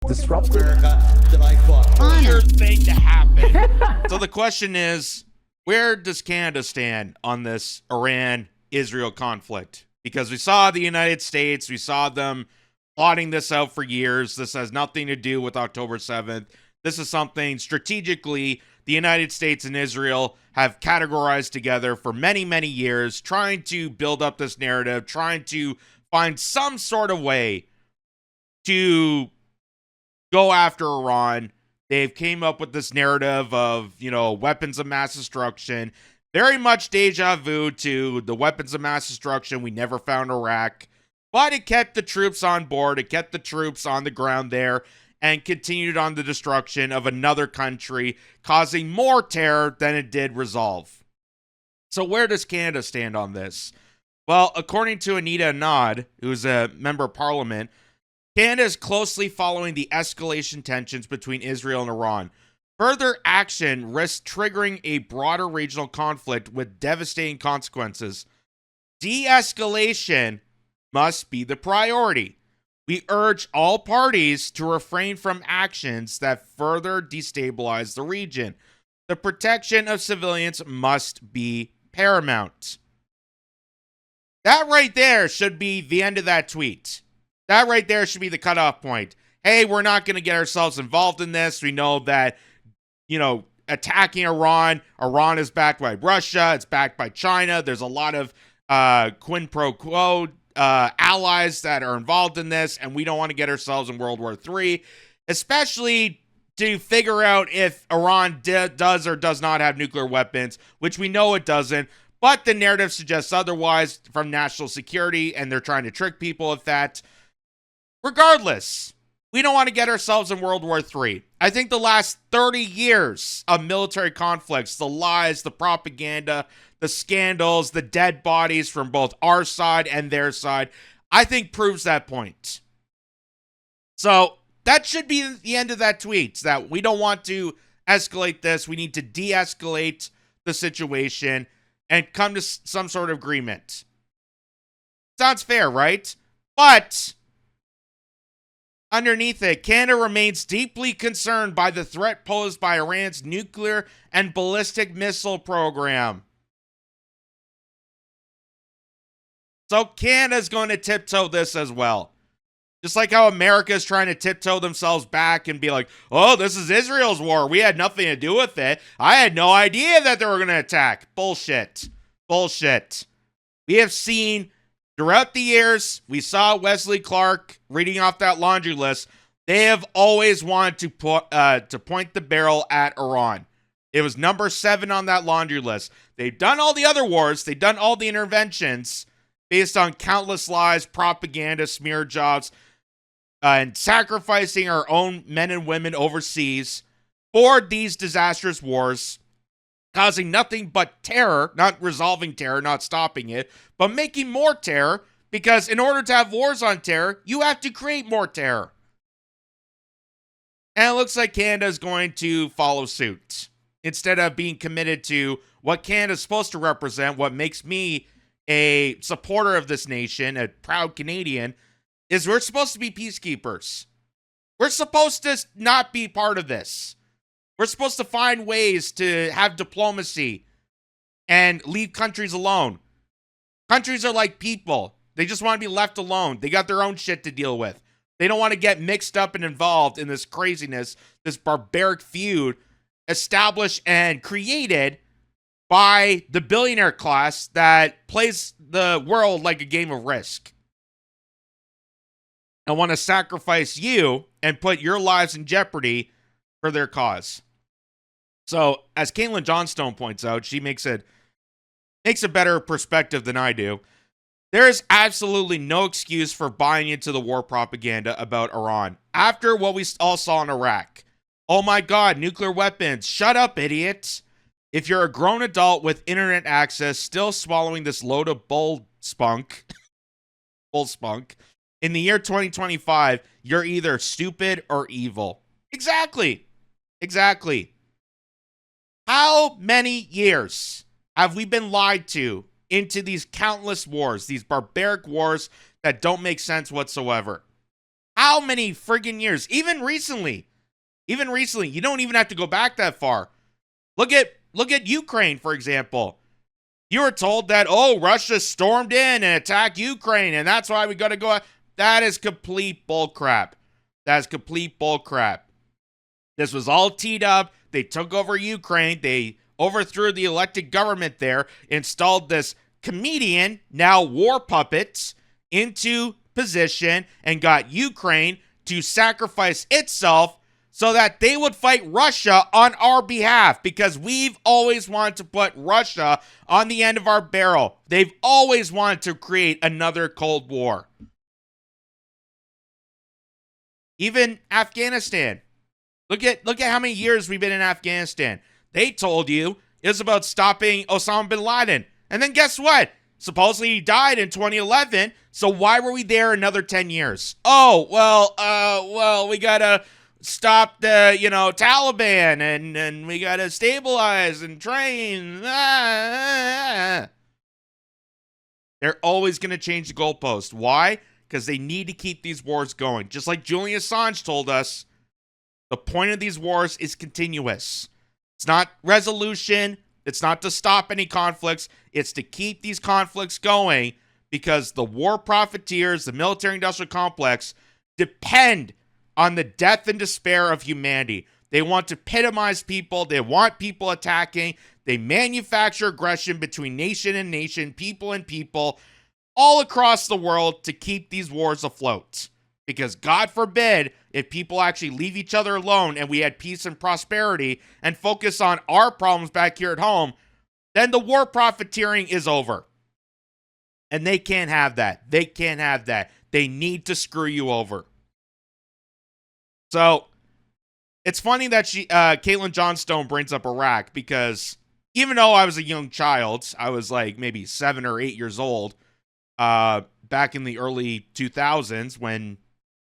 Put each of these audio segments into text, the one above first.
disruptive. Weird thing to happen. So the question is, where does Canada stand on this Iran-Israel conflict? Because we saw the United States, we saw them plotting this out for years. This has nothing to do with October 7th. This is something strategically the United States and Israel have categorized together for many, many years, trying to build up this narrative, trying to find some sort of way to go after Iran. They've came up with this narrative of, weapons of mass destruction. Very much deja vu to the weapons of mass destruction we never found in Iraq. But it kept the troops on board. It kept the troops on the ground there and continued on the destruction of another country, causing more terror than it did resolve. So where does Canada stand on this? Well, according to Anita Anand, who's a member of parliament, Canada is closely following the escalation tensions between Israel and Iran. Further action risks triggering a broader regional conflict with devastating consequences. De-escalation must be the priority. We urge all parties to refrain from actions that further destabilize the region. The protection of civilians must be paramount. That right there should be the end of that tweet. That right there should be the cutoff point. Hey, we're not going to get ourselves involved in this. We know that, attacking Iran is backed by Russia. It's backed by China. There's a lot of quid pro quo allies that are involved in this, and we don't want to get ourselves in World War III, especially to figure out if Iran does or does not have nuclear weapons, which we know it doesn't, but the narrative suggests otherwise from national security, and they're trying to trick people with that. Regardless, we don't want to get ourselves in World War III. I think the last 30 years of military conflicts, the lies, the propaganda, the scandals, the dead bodies from both our side and their side, I think proves that point. So that should be the end of that tweet, that we don't want to escalate this. We need to de-escalate the situation and come to some sort of agreement. Sounds fair, right? But underneath it, Canada remains deeply concerned by the threat posed by Iran's nuclear and ballistic missile program. So Canada's going to tiptoe this as well. Just like how America is trying to tiptoe themselves back and be like, oh, this is Israel's war. We had nothing to do with it. I had no idea that they were going to attack. Bullshit. Bullshit. We have seen throughout the years, we saw Wesley Clark reading off that laundry list. They have always wanted to point the barrel at Iran. It was number 7 on that laundry list. They've done all the other wars. They've done all the interventions based on countless lies, propaganda, smear jobs, and sacrificing our own men and women overseas for these disastrous wars, causing nothing but terror, not resolving terror, not stopping it, but making more terror, because in order to have wars on terror, you have to create more terror. And it looks like Canada is going to follow suit. Instead of being committed to what Canada is supposed to represent, what makes me a supporter of this nation, a proud Canadian, is we're supposed to be peacekeepers. We're supposed to not be part of this. We're supposed to find ways to have diplomacy and leave countries alone. Countries are like people. They just want to be left alone. They got their own shit to deal with. They don't want to get mixed up and involved in this craziness, this barbaric feud established and created by the billionaire class that plays the world like a game of Risk. I want to sacrifice you and put your lives in jeopardy for their cause. So, as Caitlin Johnstone points out, she makes a better perspective than I do. There is absolutely no excuse for buying into the war propaganda about Iran. After what we all saw in Iraq. Oh my God, nuclear weapons. Shut up, idiots. If you're a grown adult with internet access still swallowing this load of bull spunk, in the year 2025, you're either stupid or evil. Exactly. How many years have we been lied to into these countless wars, these barbaric wars that don't make sense whatsoever? How many friggin' years? Even recently, you don't even have to go back that far. Look at Ukraine, for example. You were told that, oh, Russia stormed in and attacked Ukraine, and that's why we got to go. That is complete bullcrap. That is complete bullcrap. This was all teed up. They took over Ukraine. They overthrew the elected government there, installed this comedian, now war puppet, into position, and got Ukraine to sacrifice itself so that they would fight Russia on our behalf, because we've always wanted to put Russia on the end of our barrel. They've always wanted to create another Cold War. Even Afghanistan. Look at how many years we've been in Afghanistan. They told you it was about stopping Osama bin Laden. And then guess what? Supposedly he died in 2011. So why were we there another 10 years? Oh, well, we gotta stop the, Taliban, and we gotta stabilize and train. They're always gonna change the goalpost. Why? Because they need to keep these wars going. Just like Julian Assange told us, the point of these wars is continuous. It's not resolution. It's not to stop any conflicts. It's to keep these conflicts going, because the war profiteers, the military-industrial complex, depend on the death and despair of humanity. They want to epitomize people. They want people attacking. They manufacture aggression between nation and nation, people and people, all across the world to keep these wars afloat. Because God forbid, if people actually leave each other alone and we had peace and prosperity and focus on our problems back here at home, then the war profiteering is over. And they can't have that. They can't have that. They need to screw you over. So, it's funny that Caitlin Johnstone brings up Iraq, because even though I was a young child, I was like maybe 7 or 8 years old, back in the early 2000s when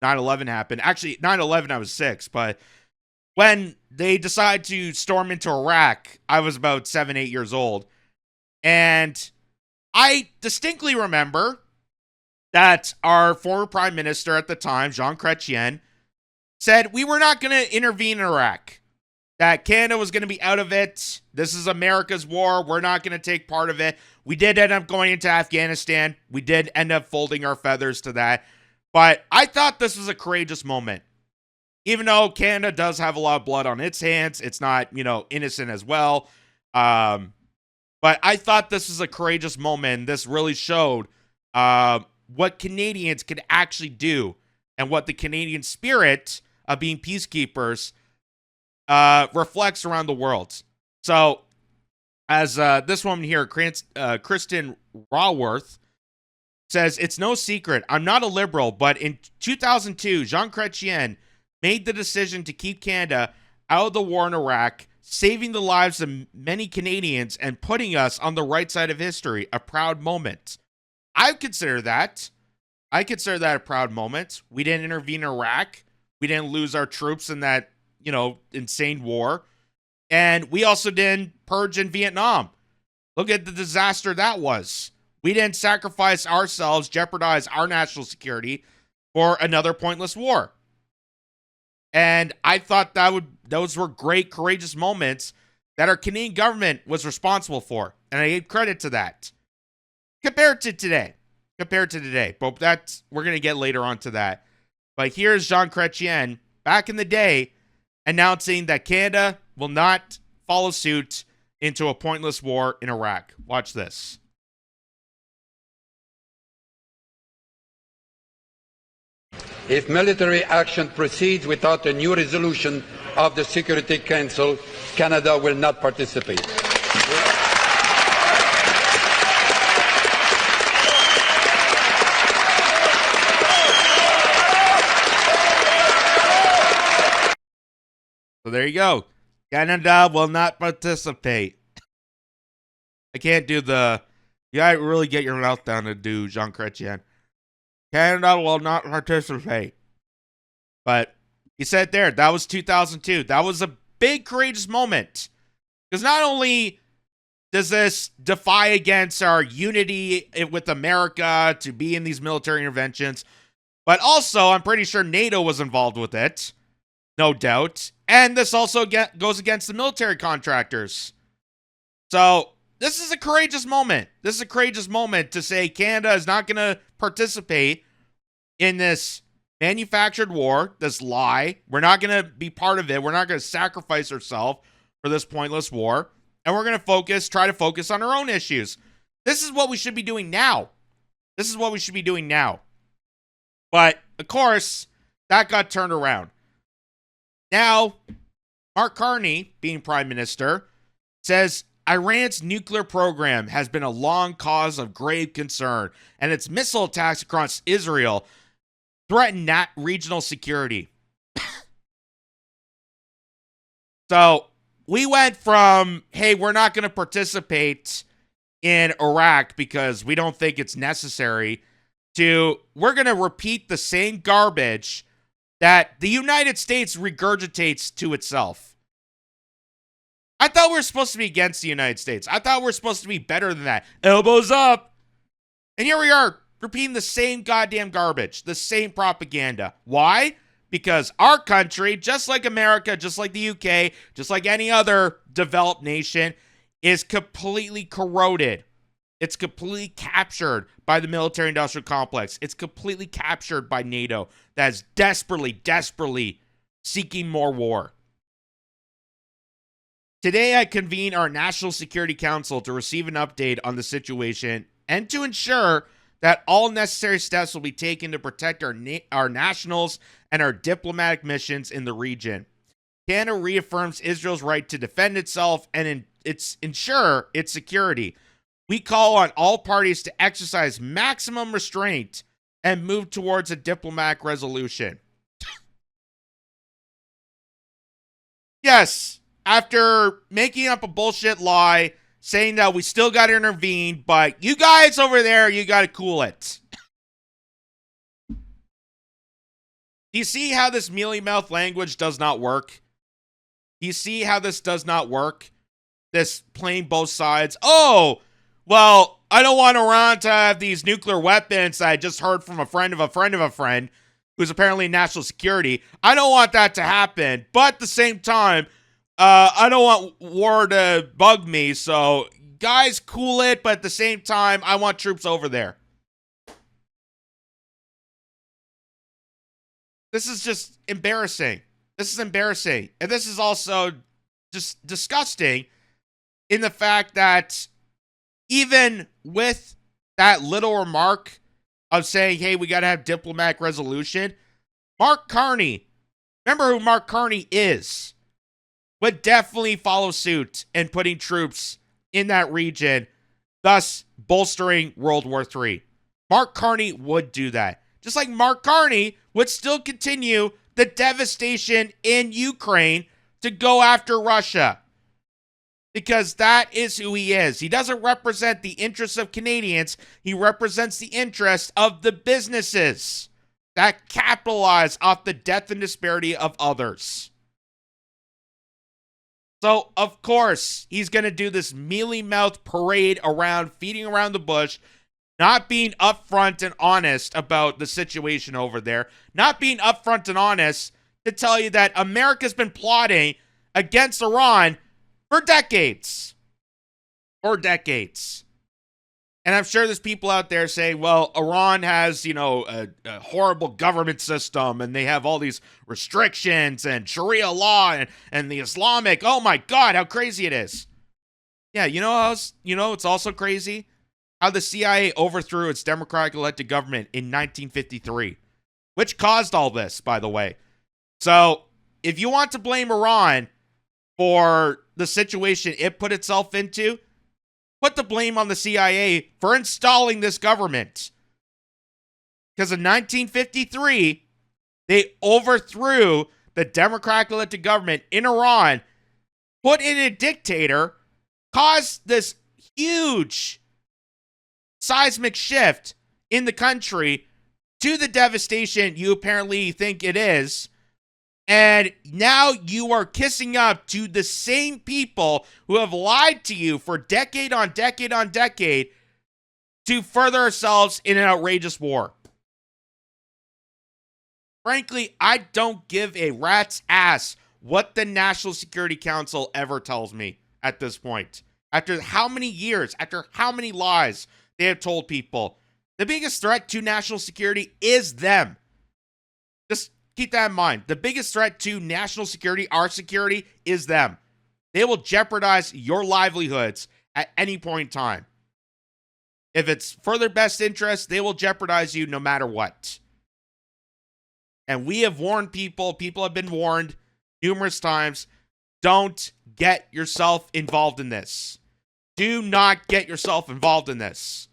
9/11 happened. Actually, 9/11 I was 6, but when they decided to storm into Iraq, I was about 7, 8 years old. And I distinctly remember that our former prime minister at the time, Jean Chrétien, said we were not going to intervene in Iraq, that Canada was going to be out of it. This is America's war. We're not going to take part of it. We did end up going into Afghanistan. We did end up folding our feathers to that. But I thought this was a courageous moment. Even though Canada does have a lot of blood on its hands, it's not, innocent as well. But I thought this was a courageous moment. This really showed what Canadians could actually do, and what the Canadian spirit of being peacekeepers reflects around the world. So, as this woman here, Kristen Raworth, says, it's no secret, I'm not a liberal, but in 2002, Jean Chrétien made the decision to keep Canada out of the war in Iraq, saving the lives of many Canadians and putting us on the right side of history. A proud moment. I consider that a proud moment. We didn't intervene in Iraq. We didn't lose our troops in that, insane war. And we also didn't purge in Vietnam. Look at the disaster that was. We didn't sacrifice ourselves, jeopardize our national security for another pointless war. And I thought those were great, courageous moments that our Canadian government was responsible for. And I gave credit to that. Compared to today. But we're going to get later on to that. But here's Jean Chrétien, back in the day, announcing that Canada will not follow suit into a pointless war in Iraq. Watch this. If military action proceeds without a new resolution of the Security Council, Canada will not participate. So there you go. Canada will not participate. I can't do the... You gotta really get your mouth down to do Jean Chrétien. Canada will not participate. But he said there, that was 2002. That was a big, courageous moment. Because not only does this defy against our unity with America to be in these military interventions, But also, I'm pretty sure NATO was involved with it. No doubt. And this also goes against the military contractors. So this is a courageous moment. This is a courageous moment to say Canada is not going to participate in this manufactured war, this lie. We're not going to be part of it. We're not going to sacrifice ourselves for this pointless war. And we're going to try to focus on our own issues. This is what we should be doing now. This is what we should be doing now. But, of course, that got turned around. Now, Mark Carney, being Prime Minister, says Iran's nuclear program has been a long cause of grave concern, and its missile attacks across Israel threaten regional security. So, we went from, hey, we're not going to participate in Iraq because we don't think it's necessary, to we're going to repeat the same garbage that the United States regurgitates to itself. I thought we were supposed to be against the United States. I thought we were supposed to be better than that. Elbows up. And here we are, repeating the same goddamn garbage, the same propaganda. Why? Because our country, just like America, just like the UK, just like any other developed nation, is completely corroded. It's completely captured by the military-industrial complex. It's completely captured by NATO that is desperately, desperately seeking more war. Today, I convene our National Security Council to receive an update on the situation and to ensure that all necessary steps will be taken to protect our nationals and our diplomatic missions in the region. Canada reaffirms Israel's right to defend itself and ensure its security. We call on all parties to exercise maximum restraint and move towards a diplomatic resolution. Yes, after making up a bullshit lie, saying that we still got to intervene, but you guys over there, you got to cool it. Do you see how this mealy-mouthed language does not work? Do you see how this does not work? This playing both sides. Oh, well, I don't want Iran to have these nuclear weapons I just heard from a friend of a friend of a friend who's apparently in national security. I don't want that to happen. But at the same time, I don't want war to bug me. So, guys, cool it. But at the same time, I want troops over there. This is just embarrassing. This is embarrassing. And this is also just disgusting in the fact that even with that little remark of saying, hey, we got to have diplomatic resolution, Mark Carney, remember who Mark Carney is, would definitely follow suit in putting troops in that region, thus bolstering World War III. Mark Carney would do that. Just like Mark Carney would still continue the devastation in Ukraine to go after Russia. Because that is who he is. He doesn't represent the interests of Canadians. He represents the interests of the businesses that capitalize off the death and disparity of others. So, of course, he's going to do this mealy-mouthed parade around, feeding around the bush, not being upfront and honest about the situation over there, not being upfront and honest to tell you that America's been plotting against Iran for decades. For decades. And I'm sure there's people out there saying, well, Iran has, a horrible government system and they have all these restrictions and Sharia law and the Islamic. Oh my God, how crazy it is. Yeah, it's also crazy? How the CIA overthrew its democratically elected government in 1953, which caused all this, by the way. So if you want to blame Iran for the situation it put itself into, put the blame on the CIA for installing this government. Because in 1953, they overthrew the democratically elected government in Iran, put in a dictator, caused this huge seismic shift in the country to the devastation you apparently think it is. And now you are kissing up to the same people who have lied to you for decade on decade on decade to further ourselves in an outrageous war. Frankly, I don't give a rat's ass what the National Security Council ever tells me at this point. After how many years, after how many lies they have told people, the biggest threat to national security is them. Just keep that in mind. The biggest threat to national security, our security, is them. They will jeopardize your livelihoods at any point in time. If it's for their best interest, they will jeopardize you no matter what. And we have warned people have been warned numerous times, don't get yourself involved in this. Do not get yourself involved in this.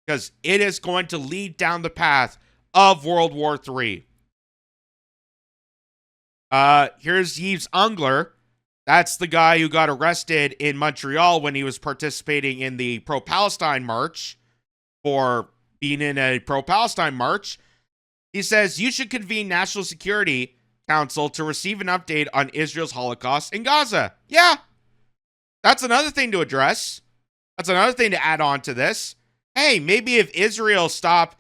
Because it is going to lead down the path of World War III. Here's Yves Ungler. That's the guy who got arrested in Montreal when he was participating in the pro-Palestine march, for being in a pro-Palestine march. He says, you should convene National Security Council to receive an update on Israel's Holocaust in Gaza. Yeah, that's another thing to address. That's another thing to add on to this. Hey, maybe if Israel stopped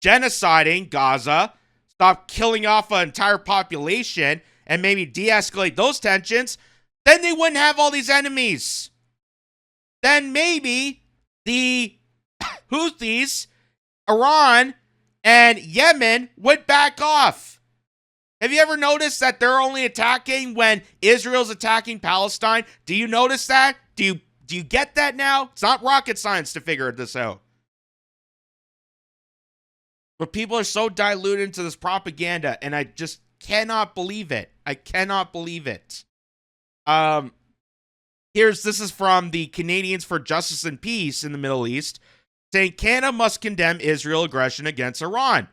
genociding Gaza, stop killing off an entire population, and maybe de-escalate those tensions, then they wouldn't have all these enemies. Then maybe the Houthis, Iran, and Yemen would back off. Have you ever noticed that they're only attacking when Israel's attacking Palestine? Do you notice that? Do you get that now? It's not rocket science to figure this out. But people are so diluted into this propaganda, and I just cannot believe it. I cannot believe it. This is from the Canadians for Justice and Peace in the Middle East, saying Canada must condemn Israel aggression against Iran.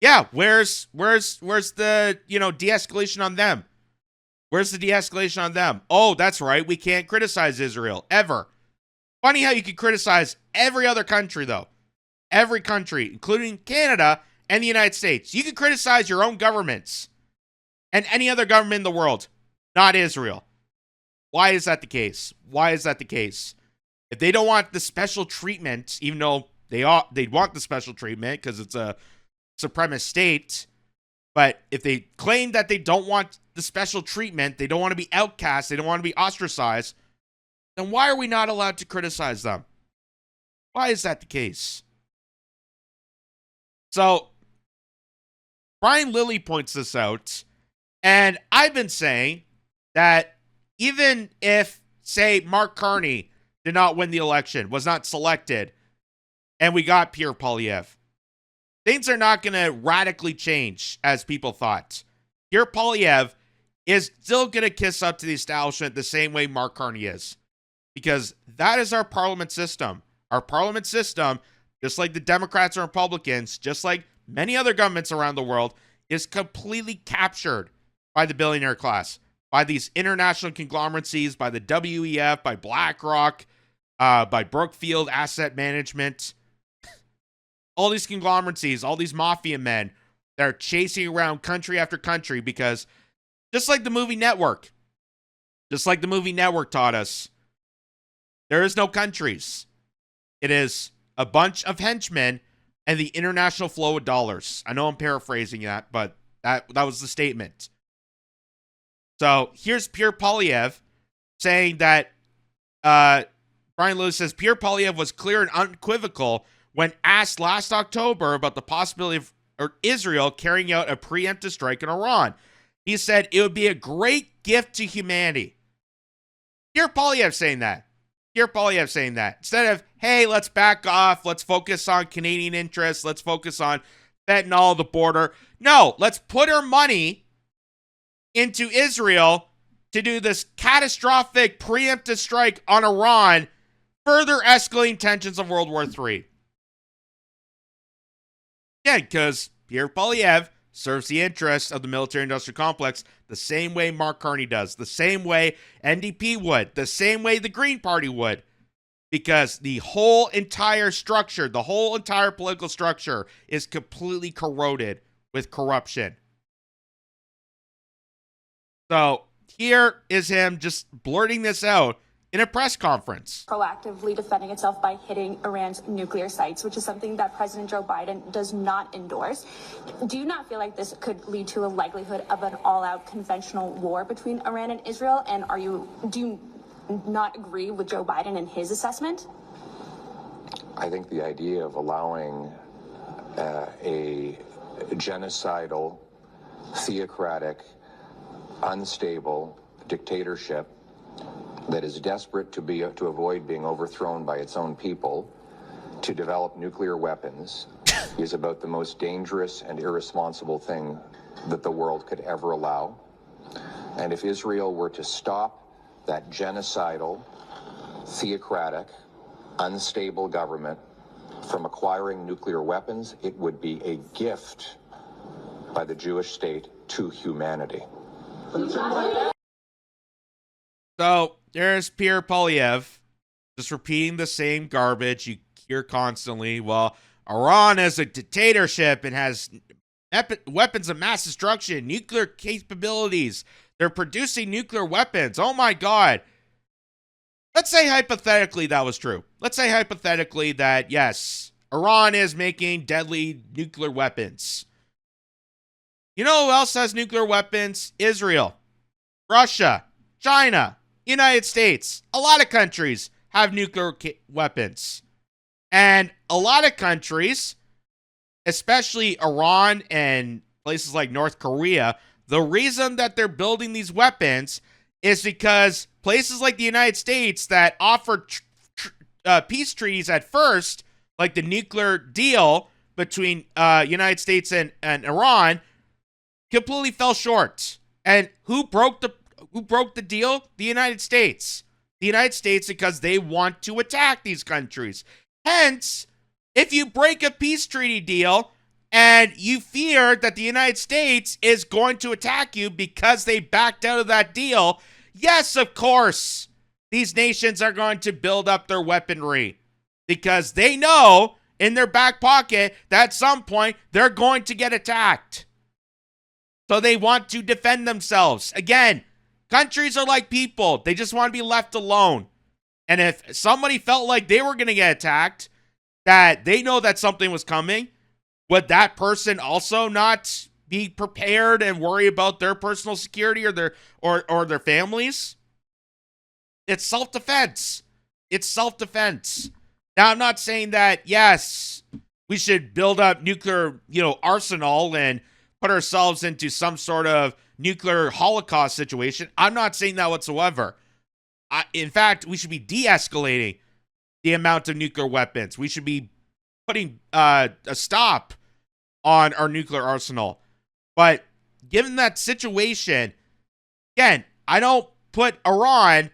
Yeah, where's the, de-escalation on them? Where's the de-escalation on them? Oh, that's right, we can't criticize Israel, ever. Funny how you can criticize every other country, though. Every country, including Canada and the United States. You can criticize your own governments and any other government in the world, not Israel. Why is that the case? Why is that the case? If they don't want the special treatment, even though they'd want the special treatment because it's a supremacist state, but if they claim that they don't want the special treatment, they don't want to be outcast, they don't want to be ostracized, then why are we not allowed to criticize them? Why is that the case? So, Brian Lilly points this out, and I've been saying that even if, say, Mark Carney did not win the election, was not selected, and we got Pierre Poilievre, things are not going to radically change as people thought. Pierre Poilievre is still going to kiss up to the establishment the same way Mark Carney is, because that is our parliament system. Our parliament system, just like the Democrats and Republicans, just like many other governments around the world, is completely captured by the billionaire class, by these international conglomeracies, by the WEF, by BlackRock, by Brookfield Asset Management. All these conglomeracies, all these mafia men that are chasing around country after country because, just like the movie Network taught us, there is no countries. It is a bunch of henchmen and the international flow of dollars. I know I'm paraphrasing that, but that was the statement. So here's Pierre Poilievre saying that Brian Lewis says Pierre Poilievre was clear and unequivocal when asked last October about the possibility of Israel carrying out a preemptive strike in Iran. He said it would be a great gift to humanity. Pierre Poilievre saying that. Instead of, hey, let's back off, let's focus on Canadian interests, let's focus on fentanyl, the border. No, let's put our money into Israel to do this catastrophic preemptive strike on Iran, further escalating tensions of World War III. Yeah, because Pierre Poilievre serves the interests of the military-industrial complex the same way Mark Carney does, the same way NDP would, the same way the Green Party would, because the whole entire structure, the whole entire political structure is completely corroded with corruption. So here is him just blurting this out, in a press conference. Proactively defending itself by hitting Iran's nuclear sites, which is something that President Joe Biden does not endorse. Do you not feel like this could lead to a likelihood of an all-out conventional war between Iran and Israel? And do you not agree with Joe Biden and his assessment? I think the idea of allowing a genocidal, theocratic, unstable dictatorship that is desperate to avoid being overthrown by its own people to develop nuclear weapons is about the most dangerous and irresponsible thing that the world could ever allow. And if Israel were to stop that genocidal, theocratic, unstable government from acquiring nuclear weapons, it would be a gift by the Jewish state to humanity. So there's Pierre Poilievre just repeating the same garbage you hear constantly. Well, Iran is a dictatorship and has weapons of mass destruction, nuclear capabilities. They're producing nuclear weapons. Oh my God. Let's say hypothetically that was true. Let's say hypothetically that, yes, Iran is making deadly nuclear weapons. You know who else has nuclear weapons? Israel, Russia, China, United States. A lot of countries have nuclear weapons. And a lot of countries, especially Iran and places like North Korea, the reason that they're building these weapons is because places like the United States that offered peace treaties at first, like the nuclear deal between United States and Iran, completely fell short. And who broke the deal? The United States. The United States, because they want to attack these countries. Hence, if you break a peace treaty deal and you fear that the United States is going to attack you because they backed out of that deal, yes, of course, these nations are going to build up their weaponry because they know in their back pocket that at some point they're going to get attacked. So they want to defend themselves. Again, countries are like people. They just want to be left alone. And if somebody felt like they were going to get attacked, that they know that something was coming, would that person also not be prepared and worry about their personal security or their families? It's self-defense. It's self-defense. Now, I'm not saying that, yes, we should build up nuclear, arsenal and put ourselves into some sort of nuclear holocaust situation. I'm not saying that whatsoever. In fact, we should be de-escalating the amount of nuclear weapons. We should be putting a stop on our nuclear arsenal. But given that situation, again, I don't put Iran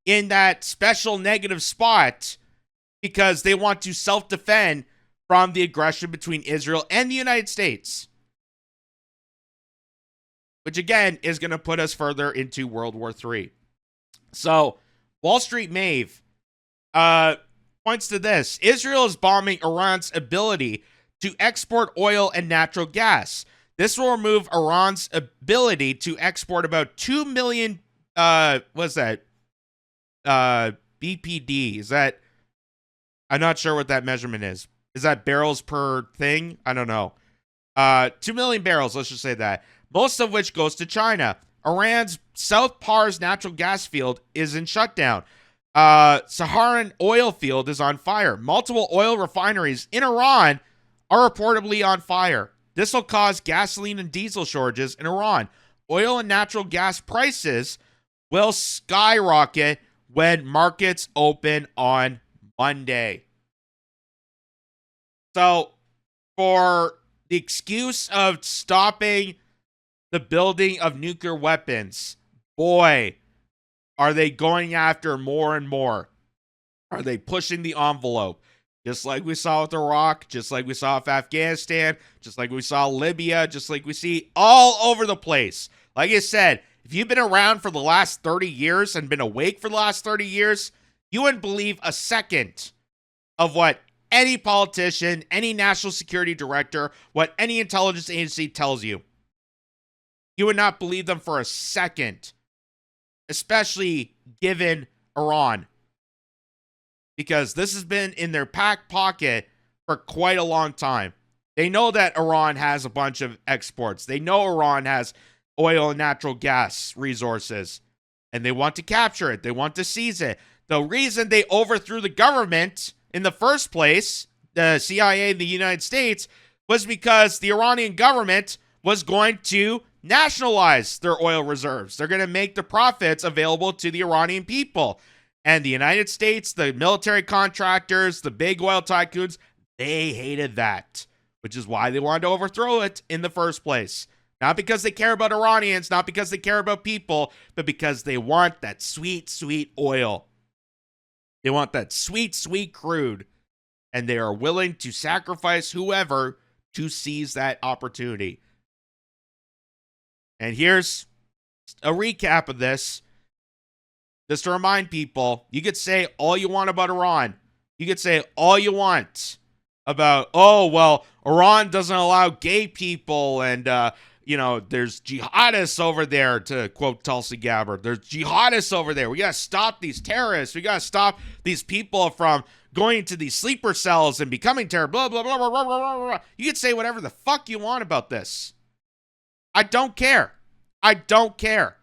in that special negative spot because they want to self-defend from the aggression between Israel and the United States, which again is going to put us further into World War III. So, Wall Street Maeve points to this. Israel is bombing Iran's ability to export oil and natural gas. This will remove Iran's ability to export about 2 million, BPD. Is that, I'm not sure what that measurement is. Is that barrels per thing? I don't know. 2 million barrels, let's just say that. Most of which goes to China. Iran's South Pars natural gas field is in shutdown. Saharan oil field is on fire. Multiple oil refineries in Iran are reportedly on fire. This will cause gasoline and diesel shortages in Iran. Oil and natural gas prices will skyrocket when markets open on Monday. So, for the excuse of stopping the building of nuclear weapons, boy, are they going after more and more. Are they pushing the envelope? Just like we saw with Iraq, just like we saw with Afghanistan, just like we saw Libya, just like we see all over the place. Like I said, if you've been around for the last 30 years and been awake for the last 30 years, you wouldn't believe a second of what any politician, any national security director, what any intelligence agency tells you. You would not believe them for a second, especially given Iran. Because this has been in their back pocket for quite a long time. They know that Iran has a bunch of exports. They know Iran has oil and natural gas resources. And they want to capture it. They want to seize it. The reason they overthrew the government in the first place, the CIA in the United States, was because the Iranian government was going to nationalize their oil reserves. They're going to make the profits available to the Iranian people. And the United States, the military contractors, the big oil tycoons, they hated that, which is why they wanted to overthrow it in the first place. Not because they care about Iranians, not because they care about people, but because they want that sweet, sweet oil. They want that sweet, sweet crude. And they are willing to sacrifice whoever to seize that opportunity. And here's a recap of this. Just to remind people, you could say all you want about Iran. You could say all you want about, oh, well, Iran doesn't allow gay people and, there's jihadists over there, to quote Tulsi Gabbard. There's jihadists over there. We got to stop these terrorists. We got to stop these people from going into these sleeper cells and becoming terrorists. Blah, blah, blah, blah, blah, blah, blah. You could say whatever the fuck you want about this. I don't care. I don't care.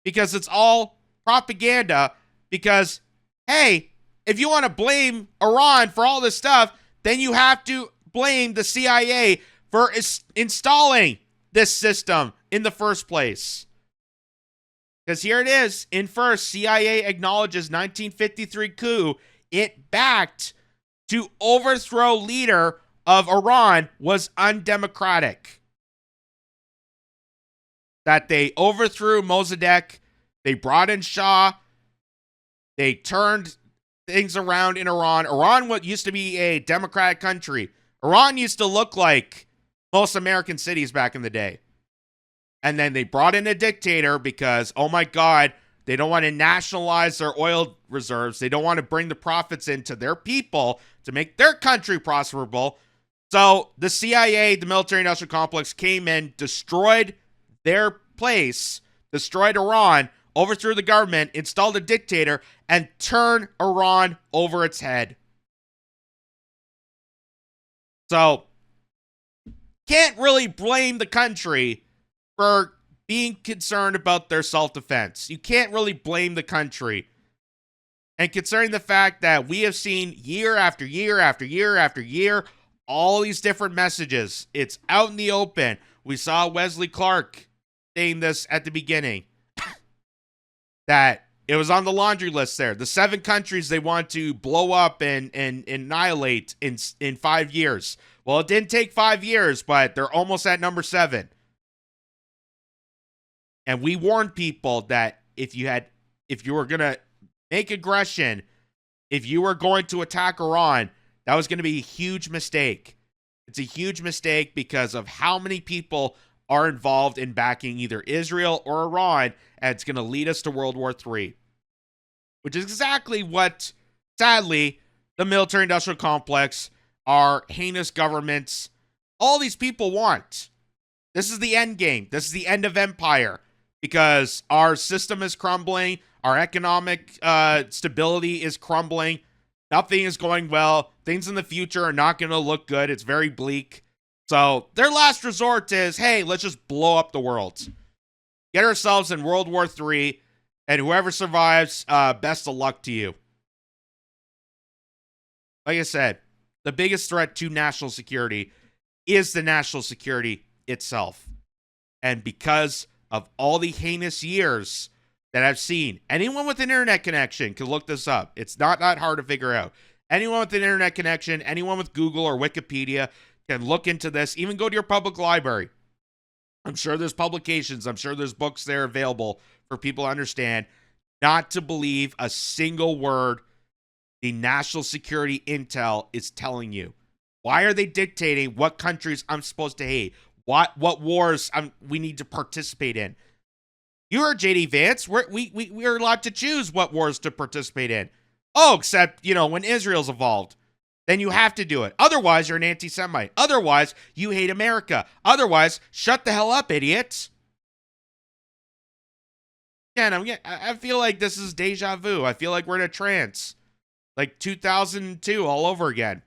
Because it's all propaganda. Because, hey, if you want to blame Iran for all this stuff, then you have to blame the CIA for installing this system in the first place. Because here it is. In first, CIA acknowledges 1953 coup it backed to overthrow leader of Iran was undemocratic. That they overthrew Mossadegh, they brought in Shah, they turned things around in Iran. Iran, what used to be a democratic country, Iran used to look like most American cities back in the day. And then they brought in a dictator because, oh my God, they don't want to nationalize their oil reserves. They don't want to bring the profits into their people to make their country prosperable. So the CIA, the military-industrial complex, came in, destroyed their place, destroyed Iran, overthrew the government, installed a dictator, and turned Iran over its head. So, can't really blame the country for being concerned about their self-defense. You can't really blame the country. And considering the fact that we have seen year after year after year after year, all these different messages, it's out in the open. We saw Wesley Clark saying this at the beginning, that it was on the laundry list there. The 7 countries they want to blow up and annihilate in 5 years. Well, it didn't take 5 years, but they're almost at number 7. And we warned people that if you were going to make aggression, if you were going to attack Iran, that was going to be a huge mistake. It's a huge mistake because of how many people are involved in backing either Israel or Iran, and it's going to lead us to World War III, which is exactly what, sadly, the military-industrial complex, our heinous governments, all these people want. This is the end game. This is the end of empire. Because our system is crumbling, our economic stability is crumbling, nothing is going well, things in the future are not going to look good, it's very bleak. So their last resort is, hey, let's just blow up the world. Get ourselves in World War III, and whoever survives, best of luck to you. Like I said, the biggest threat to national security is the national security itself. And because of all the heinous years that I've seen, anyone with an internet connection can look this up. It's not that hard to figure out. Anyone with an internet connection, anyone with Google or Wikipedia can look into this. Even go to your public library. I'm sure there's publications. I'm sure there's books there available for people to understand. Not to believe a single word the national security intel is telling you. Why are they dictating what countries I'm supposed to hate? What wars we need to participate in? You heard J.D. Vance. We're allowed to choose what wars to participate in. Oh, except, when Israel's involved. Then you have to do it. Otherwise, you're an anti-Semite. Otherwise, you hate America. Otherwise, shut the hell up, idiots. Again, I feel like this is deja vu. I feel like we're in a trance. Like 2002 all over again.